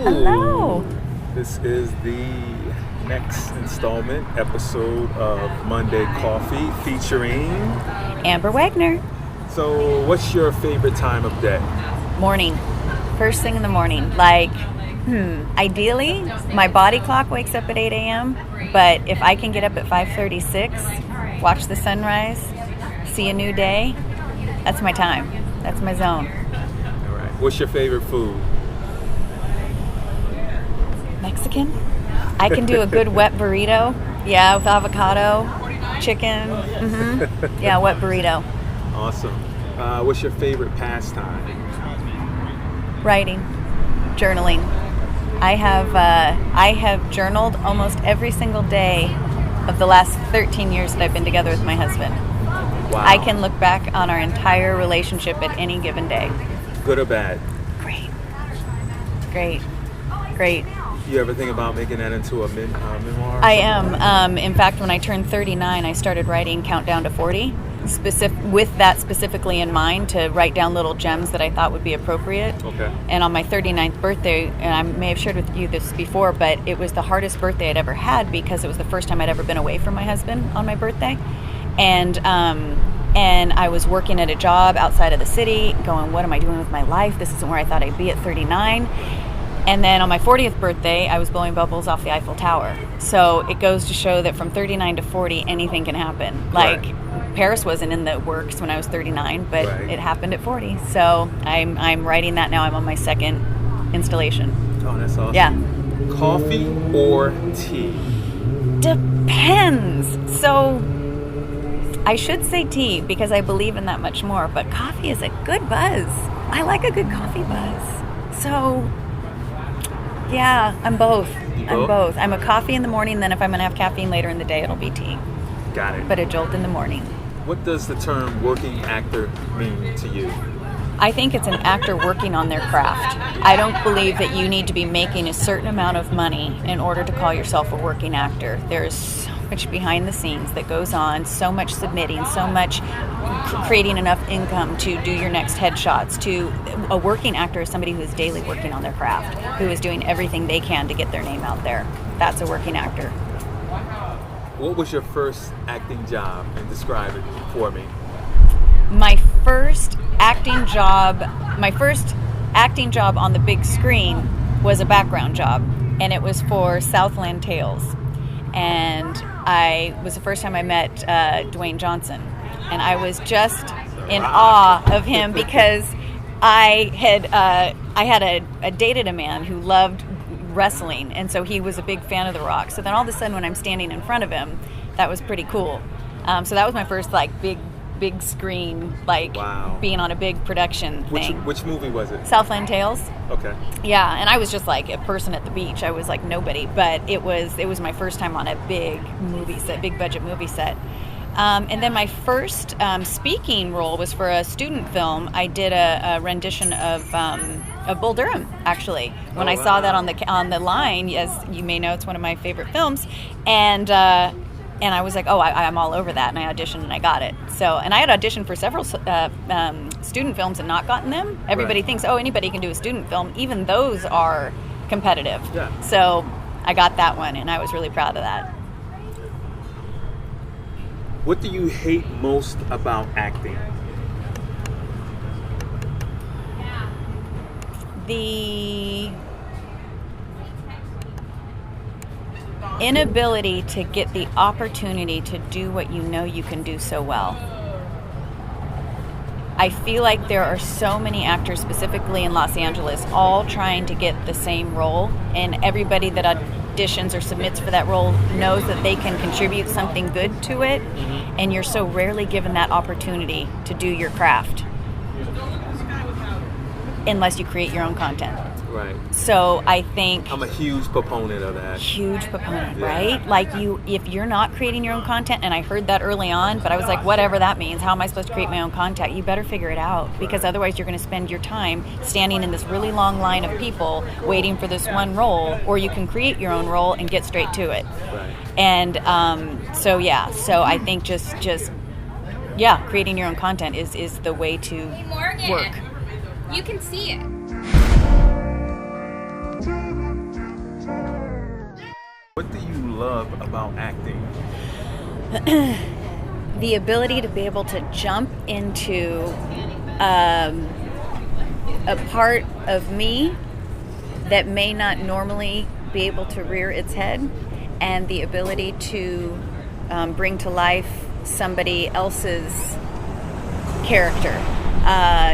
Hello. This is the next installment episode of Monday Coffee featuring Amber Wegner. So what's your favorite time of day? Morning. First thing in the morning. Ideally, my body clock wakes up at 8 a.m., but if I can get up at 5:36, watch the sunrise, see a new day, that's my time. That's my zone. All right. What's your favorite food? Mexican? I can do a good wet burrito. Yeah, with avocado, chicken. Yeah, wet burrito. Awesome. What's your favorite pastime? Writing, journaling. I have journaled almost every single day of the last 13 years that I've been together with my husband. Wow. I can look back on our entire relationship at any given day. Good or bad? Great. You ever think about making that into a memoir? I am. In fact, when I turned 39, I started writing Countdown to 40, with that specifically in mind, to write down little gems that I thought would be appropriate. Okay. And on my 39th birthday, and I may have shared with you this before, but it was the hardest birthday I'd ever had because it was the first time I'd ever been away from my husband on my birthday. And I was working at a job outside of the city, going, what am I doing with my life? This isn't where I thought I'd be at 39. And then on my 40th birthday, I was blowing bubbles off the Eiffel Tower. So it goes to show that from 39 to 40, anything can happen. Like, Paris wasn't in the works when I was 39, but it happened at 40. So I'm writing that now. I'm on my second installation. Oh, that's awesome. Yeah. Coffee or tea? Depends. So I should say tea because I believe in that much more, but coffee is a good buzz. I like a good coffee buzz. So... yeah, I'm both. I'm a coffee in the morning, then if I'm going to have caffeine later in the day, it'll be tea. Got it. But a jolt in the morning. What does the term working actor mean to you? I think it's an actor working on their craft. I don't believe that you need to be making a certain amount of money in order to call yourself a working actor. There's so much behind the scenes that goes on, so much submitting, so much creating enough income to do your next headshots. A working actor is somebody who is daily working on their craft, who is doing everything they can to get their name out there. That's a working actor. What was your first acting job, and describe it for me? My first acting job on the big screen was a background job, and it was for Southland Tales. And it was the first time I met Dwayne Johnson. And I was just in awe of him because I had dated a man who loved wrestling, and so he was a big fan of The Rock. So then all of a sudden, when I'm standing in front of him, that was pretty cool. So that was my first big screen, being on a big production thing. Which movie was it? Southland Tales. Okay. Yeah, and I was just like a person at the beach. I was like nobody, but it was my first time on a big movie set, big budget movie set. And then my first speaking role was for a student film. I did a rendition of Bull Durham, actually. When I saw that on the line, as you may know, it's one of my favorite films, and I was like, I'm all over that, and I auditioned and I got it. So, and I had auditioned for several student films and not gotten them. Everybody thinks, anybody can do a student film. Even those are competitive. Yeah. So I got that one, and I was really proud of that. What do you hate most about acting? The inability to get the opportunity to do what you know you can do so well. I feel like there are so many actors, specifically in Los Angeles, all trying to get the same role, and everybody that auditions or submits for that role knows that they can contribute something good to it, and you're so rarely given that opportunity to do your craft unless you create your own content. Right. So I think I'm a huge proponent of that. huge proponent, Yeah. right? Like if you're not creating your own content, and I heard that early on, but I was like, whatever that means, how am I supposed to create my own content? You better figure it out, because Right. otherwise you're going to spend your time standing in this really long line of people waiting for this one role, or you can create your own role and get straight to it. Right. And so I think just creating your own content is the way to Hey, Morgan. work. You can see it. What do you love about acting? The ability to be able to jump into a part of me that may not normally be able to rear its head, and the ability to bring to life somebody else's character,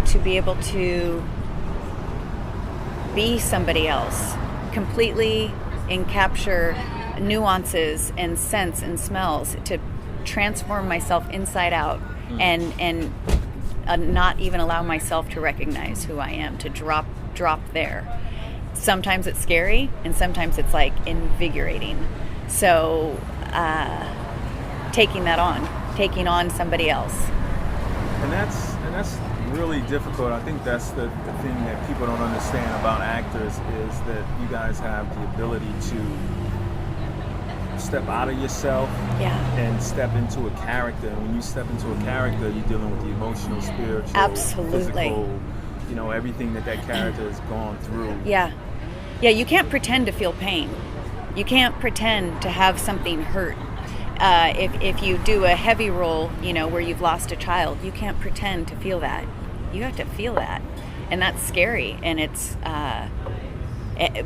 to be able to be somebody else completely and capture nuances and scents and smells, to transform myself inside out and not even allow myself to recognize who I am, to drop there. Sometimes it's scary, and sometimes it's like invigorating. So taking on somebody else. And that's really difficult. I think that's the thing that people don't understand about actors, is that you guys have the ability to step out of yourself and step into a character. And when you step into a character, you're dealing with the emotional, spiritual, Absolutely. physical, everything that character has gone through. Yeah, you can't pretend to feel pain. You can't pretend to have something hurt. If you do a heavy role, where you've lost a child, you can't pretend to feel that. You have to feel that, and that's scary. And it's,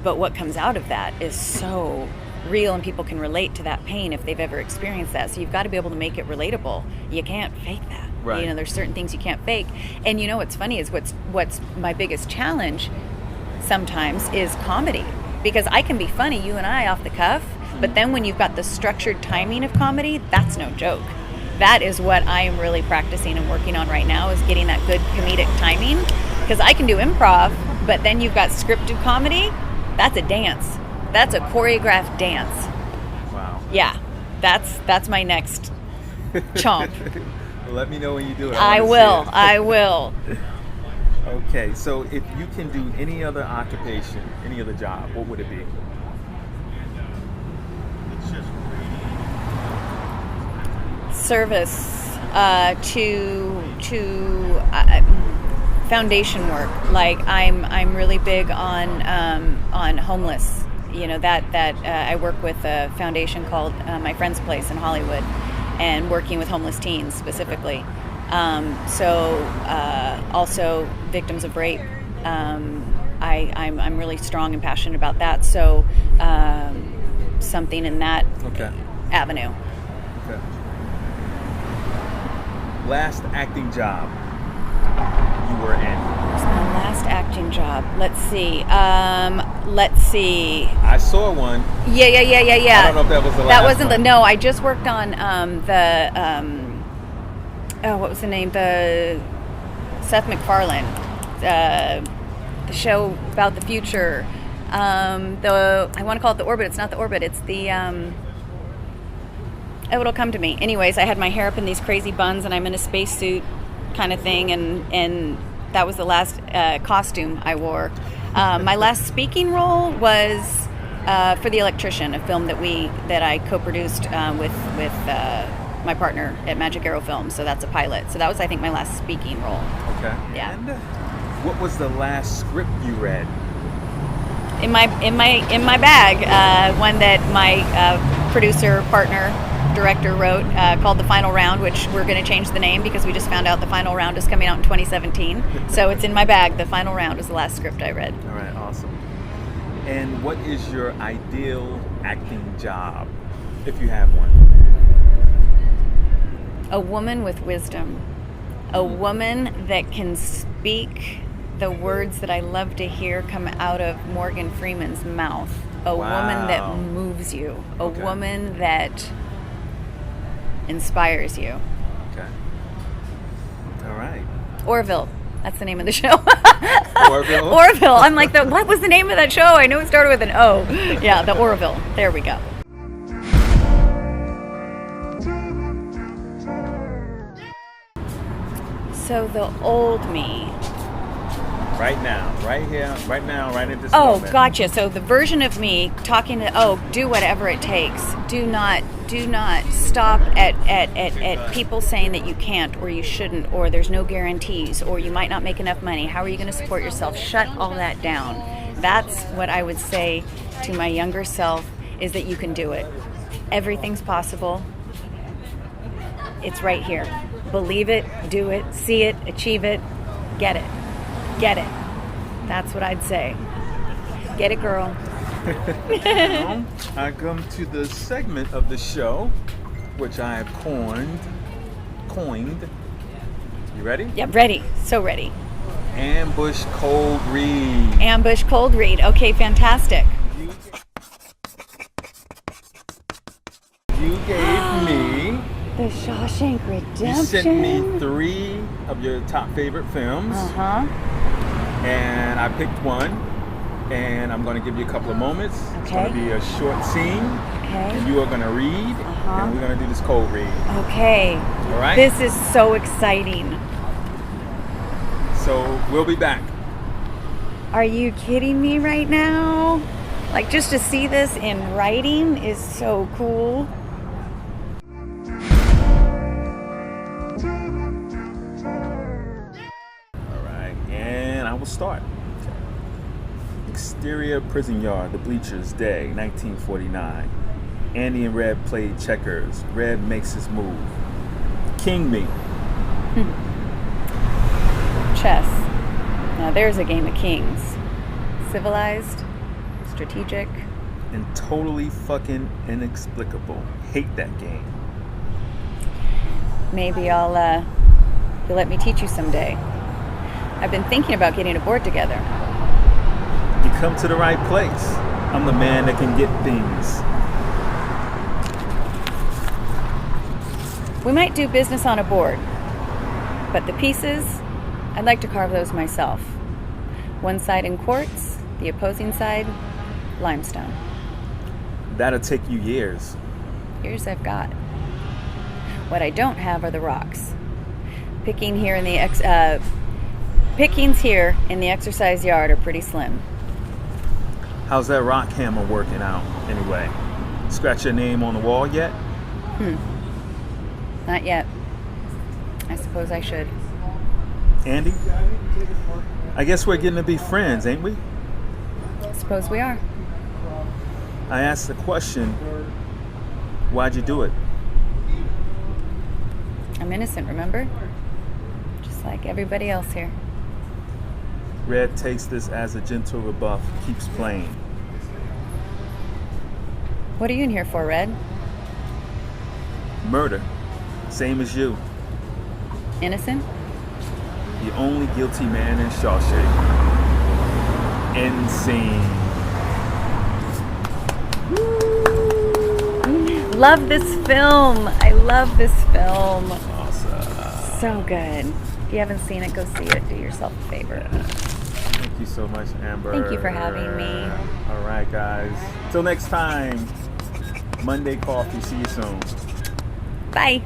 but what comes out of that is so real, and people can relate to that pain if they've ever experienced that. So you've got to be able to make it relatable. You can't fake that. Right. There's certain things you can't fake. And what's funny is what's my biggest challenge sometimes is comedy, because I can be funny, you and I, off the cuff. But then when you've got the structured timing of comedy, that's no joke. That is what I am really practicing and working on right now, is getting that good comedic timing. Because I can do improv, but then you've got scripted comedy. That's a dance. That's a choreographed dance. Wow. Yeah, that's my next chomp. Well, let me know when you do it. I will. Okay, so if you can do any other occupation, any other job, what would it be? Service to foundation work. Like I'm really big on homeless. That I work with a foundation called My Friend's Place in Hollywood, and working with homeless teens specifically. Also victims of rape. I'm really strong and passionate about that. So something in that avenue. Okay. Last acting job you were in? It's my last acting job. Let's see. I saw one. Yeah. I don't know if that was the last That wasn't one. No, I just worked on what was the name? The Seth MacFarlane, the show about the future. I want to call it The Orbit. It's not The Orbit. It's the it'll come to me. Anyways, I had my hair up in these crazy buns, and I'm in a spacesuit kind of thing, and that was the last costume I wore. My last speaking role was for The Electrician, a film that I co-produced with my partner at Magic Arrow Films. So that's a pilot. So that was, I think, my last speaking role. Okay. Yeah. And what was the last script you read? In my bag, one that my producer, partner, director wrote, called The Final Round, which we're going to change the name because we just found out The Final Round is coming out in 2017. So it's in my bag. The Final Round was the last script I read. All right, awesome. And what is your ideal acting job, if you have one? A woman with wisdom. A woman that can speak the words that I love to hear come out of Morgan Freeman's mouth. A woman that moves you. A woman that inspires you. Okay. All right. Orville. That's the name of the show. Orville? Orville. I'm like, what was the name of that show? I know it started with an O. Yeah, the Orville. There we go. So the old me. Right now, right here, right now, right at this Oh, moment. gotcha. So the version of me talking to, do whatever it takes. Do not stop at people saying that you can't or you shouldn't or there's no guarantees or you might not make enough money. How are you going to support yourself? Shut all that down. That's what I would say to my younger self, is that you can do it. Everything's possible. It's right here. Believe it, do it, see it, achieve it, get it. Get it. That's what I'd say. Get it, girl. Now, I come to the segment of the show, which I have coined. You ready? Yep, ready. So ready. Ambush cold read. Ambush cold read. Okay, fantastic. You gave me. The Shawshank Redemption. You sent me 3 of your top favorite films. Uh-huh. And I picked one, and I'm going to give you a couple of moments. It's Okay. going to be a short scene, Okay. and you are going to read, and we're going to do this cold read. Okay. All right? This is so exciting. So we'll be back. Are you kidding me right now? Like, just to see this in writing is so cool. All right, and I will start. Exterior prison yard, the bleachers, day, 1949. Andy and Red played checkers. Red makes his move. King me. Chess. Now there's a game of kings. Civilized, strategic. And totally fucking inexplicable. Hate that game. Maybe you'll let me teach you someday. I've been thinking about getting a board together. You come to the right place. I'm the man that can get things. We might do business on a board, but the pieces, I'd like to carve those myself. One side in quartz, the opposing side, limestone. That'll take you years. Here's I've got. What I don't have are the rocks. Pickings here in the exercise yard are pretty slim. How's that rock hammer working out, anyway? Scratch your name on the wall yet? Not yet. I suppose I should. Andy? I guess we're getting to be friends, ain't we? Suppose we are. I asked the question, why'd you do it? I'm innocent, remember? Just like everybody else here. Red takes this as a gentle rebuff, keeps playing. What are you in here for, Red? Murder. Same as you. Innocent? The only guilty man in Shawshank. Insane. Love this film. I love this film. Awesome. So good. If you haven't seen it, go see it. Do yourself a favor. Thank you so much, Amber. Thank you for having me. All right, guys. Till next time. Monday Coffee. See you soon. Bye.